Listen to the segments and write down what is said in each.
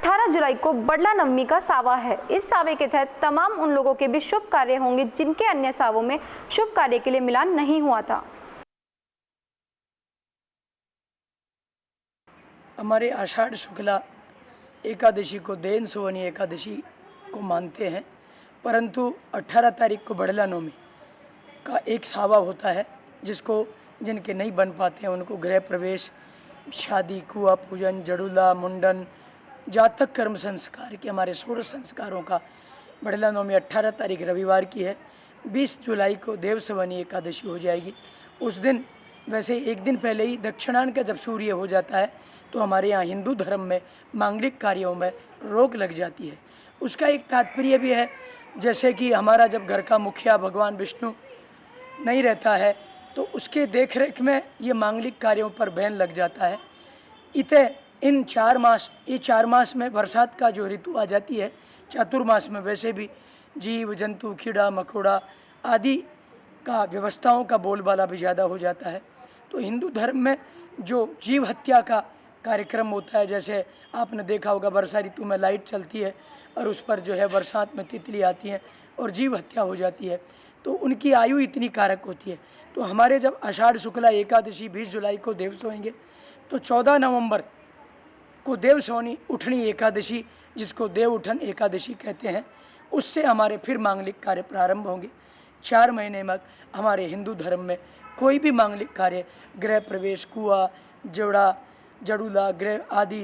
18 जुलाई को बड़ला नवमी का सावा है। इस सावे के तहत तमाम उन लोगों के भी शुभ कार्य होंगे जिनके अन्य सावों में शुभ कार्य के लिए मिलान नहीं हुआ था। हमारे आषाढ़ शुक्ला एकादशी को देन सोवनी एकादशी को मानते हैं, परंतु 18 तारीख को बड़ला नवमी का एक सावा होता है जिसको जिनके नहीं बन पाते हैं उनको गृह प्रवेश, शादी, कुआं पूजन, जड़ूला, मुंडन, जातक कर्म संस्कार के हमारे 16 संस्कारों का बड़ला नवमी 18 तारीख रविवार की है। 20 जुलाई को देव सवनी एकादशी हो जाएगी। उस दिन वैसे एक दिन पहले ही दक्षिणायन का जब सूर्य हो जाता है तो हमारे यहाँ हिंदू धर्म में मांगलिक कार्यों में रोक लग जाती है। उसका एक तात्पर्य भी है, जैसे कि हमारा जब घर का मुखिया भगवान विष्णु नहीं रहता है तो उसके देखरेख में ये मांगलिक कार्यों पर बैन लग जाता है। इन 4 मास, ये 4 मास में बरसात का जो ऋतु आ जाती है, चातुर्मास में वैसे भी जीव जंतु, कीड़ा मकोड़ा आदि का व्यवस्थाओं का बोलबाला भी ज़्यादा हो जाता है। तो हिंदू धर्म में जो जीव हत्या का कार्यक्रम होता है, जैसे आपने देखा होगा वर्षा ऋतु में लाइट चलती है और उस पर जो है बरसात में तितली आती हैं और जीव हत्या हो जाती है, तो उनकी आयु इतनी कारक होती है। तो हमारे जब आषाढ़ शुक्ला एकादशी 20 जुलाई को देव सोएंगे तो 14 नवंबर को देव सोनी उठनी एकादशी, जिसको देव उठन एकादशी कहते हैं, उससे हमारे फिर मांगलिक कार्य प्रारंभ होंगे। 4 महीने में हमारे हिंदू धर्म में कोई भी मांगलिक कार्य, गृह प्रवेश, कुआं, जोड़ा, जड़ूला, गृह आदि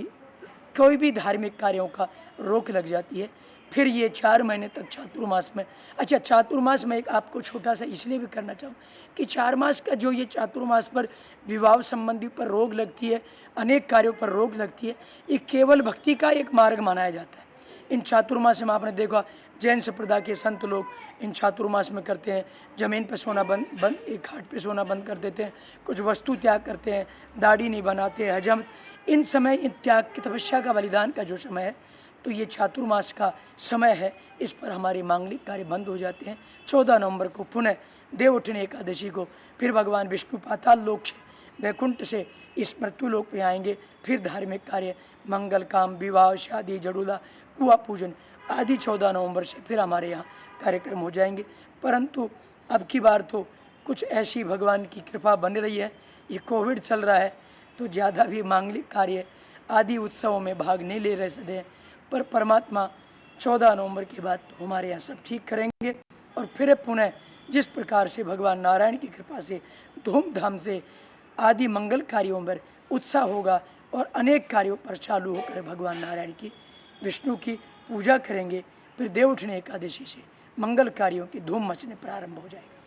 कोई भी धार्मिक कार्यों का रोक लग जाती है। फिर ये 4 महीने तक चातुर्मास में, अच्छा चातुर्मास में एक आपको छोटा सा इसलिए भी करना चाहूँ कि 4 मास का जो ये चातुर्मास पर विवाह संबंधी पर रोक लगती है, अनेक कार्यों पर रोक लगती है, ये केवल भक्ति का एक मार्ग माना जाता है। इन चातुर्मास में आपने देखा जैन संप्रदाय के संत लोग इन चातुर्मास में करते हैं, ज़मीन पर सोना बंद एक खाट पे सोना बंद कर देते हैं, कुछ वस्तु त्याग करते हैं, दाढ़ी नहीं बनाते, हजम, इन समय इन त्याग की तपस्या का बलिदान का जो समय है, तो ये चातुर्मास का समय है। इस पर हमारे मांगलिक कार्य बंद हो जाते हैं। 14 नवंबर को पुनः देव उठनी एकादशी को फिर भगवान विष्णु पाताल लोक से, वैकुंठ से इस मृत्यु लोक पे आएंगे। फिर धार्मिक कार्य, मंगल काम, विवाह, शादी, जड़ूला, कुआं पूजन आदि 14 नवंबर से फिर हमारे यहाँ कार्यक्रम हो जाएंगे। परंतु अब की बार तो कुछ ऐसी भगवान की कृपा बन रही है, ये कोविड चल रहा है तो ज़्यादा भी मांगलिक कार्य आदि उत्सवों में भाग नहीं ले रह सके, पर परमात्मा 14 नवंबर के बाद तो हमारे यहाँ सब ठीक करेंगे और फिर पुनः जिस प्रकार से भगवान नारायण की कृपा से धूमधाम से आदि मंगल कार्यों पर उत्साह होगा और अनेक कार्यों पर चालू होकर भगवान नारायण की, विष्णु की पूजा करेंगे। फिर देव उठनी एकादशी से मंगल कार्यों की धूम मचने प्रारंभ हो जाएगी।